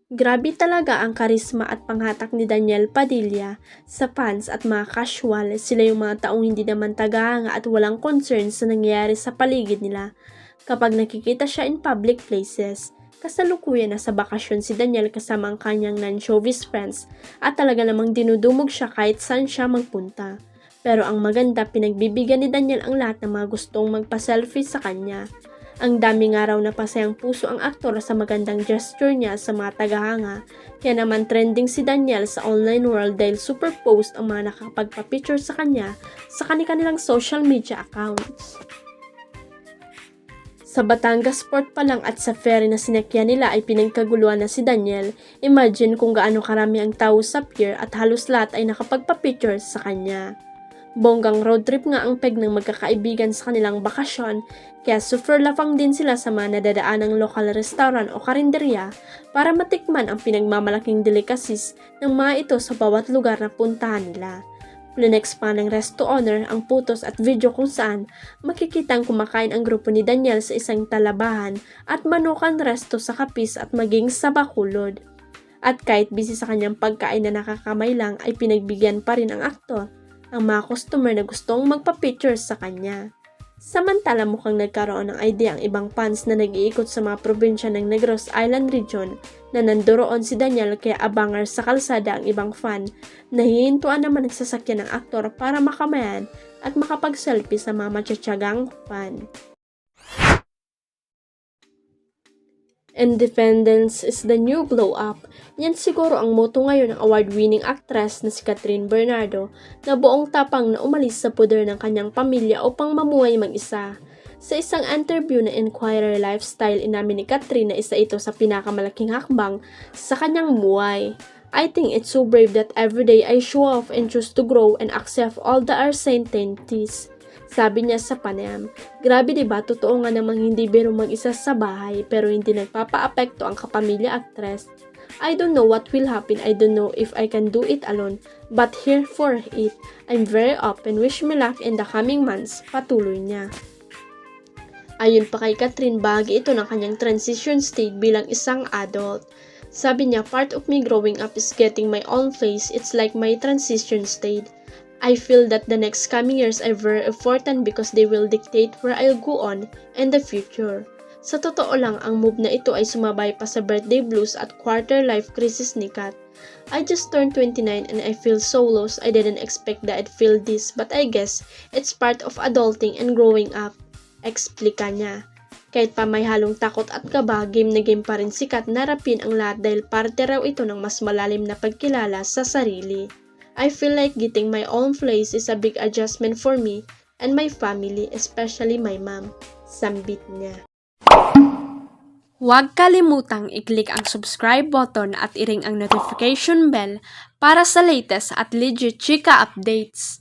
Grabe talaga ang karisma at panghatak ni Daniel Padilla sa fans at mga casual. Sila yung mga taong hindi naman tagahanga at walang concern sa nangyayari sa paligid nila. Kapag nakikita siya in public places, kasalukuyan na sa bakasyon si Daniel kasama ang kanyang non-showbiz friends at talaga namang dinudumog siya kahit saan siya magpunta. Pero ang maganda, pinagbibigyan ni Daniel ang lahat ng mga gustong magpa-selfie sa kanya. Ang dami nga raw na pasayang puso ang aktor sa magandang gesture niya sa mga tagahanga, kaya naman trending si Daniel sa online world dahil super post ang mga nakapagpa-picture sa kanya sa kanilang social media accounts. Sa Batangas Port pa lang at sa ferry na sinakyan nila ay pinagkaguluhan na si Daniel. Imagine kung gaano karami ang tao sa pier at halos lahat ay nakapagpa-picture sa kanya. Bonggang road trip nga ang peg ng magkakaibigan sa kanilang bakasyon, kaya super lafang din sila sa mga nadadaanang lokal restaurant o karinderya para matikman ang pinagmamalaking delicacies ng mga ito sa bawat lugar na puntahan nila. Flinex pa ng resto owner ang photos at video kung saan makikitang kumakain ang grupo ni Daniel sa isang talabahan at manukan resto sa Kapis at maging sa Bacolod. At kahit busy sa kanyang pagkain na nakakamay lang ay pinagbigyan pa rin ang aktor ang mga customer na gustong magpa-picture sa kanya. Samantala mukhang nagkaroon ng idea ang ibang fans na nag-iikot sa mga probinsya ng Negros Island region na nandoroon si Daniel kaya abangar sa kalsada ang ibang fan na hihintuan naman ang sasakyan ng aktor para makamayan at makapag-selfie sa mga matiyatsagang fan. Independence is the new glow up. Yan siguro ang motto ngayon ng award-winning actress na si Catherine Bernardo na buong tapang na umalis sa puder ng kanyang pamilya upang mamuhay mag-isa. Sa isang interview na Inquirer Lifestyle, inamin ni Catherine na isa ito sa pinakamalaking hakbang sa kanyang buhay. I think it's so brave that every day I show off and choose to grow and accept all the uncertainties. Sabi niya sa panayam, grabe diba, totoo nga namang hindi biro mag-isa sa bahay pero hindi nagpapa-apekto ang kapamilya actress. I don't know what will happen, I don't know if I can do it alone, but here for it. I'm very open, wish me luck in the coming months, patuloy niya. Ayon pa kay Catherine, bahagi ito ng kanyang transition state bilang isang adult. Sabi niya, part of me growing up is getting my own place, it's like my transition state. I feel that the next coming years are very important because they will dictate where I'll go on in the future. Sa totoo lang, ang move na ito ay sumabay pa sa birthday blues at quarter life crisis ni Kat. I just turned 29 and I feel so lost. I didn't expect that I'd feel this, but I guess it's part of adulting and growing up. Explika niya. Kahit pa may halong takot at kaba, game na game pa rin si Kat na harapin ang lahat dahil parte raw ito ng mas malalim na pagkilala sa sarili. I feel like getting my own place is a big adjustment for me and my family, especially my mom. Sambit niya. Huwag kalimutang i-click ang subscribe button at i-ring ang notification bell para sa latest at legit chika updates.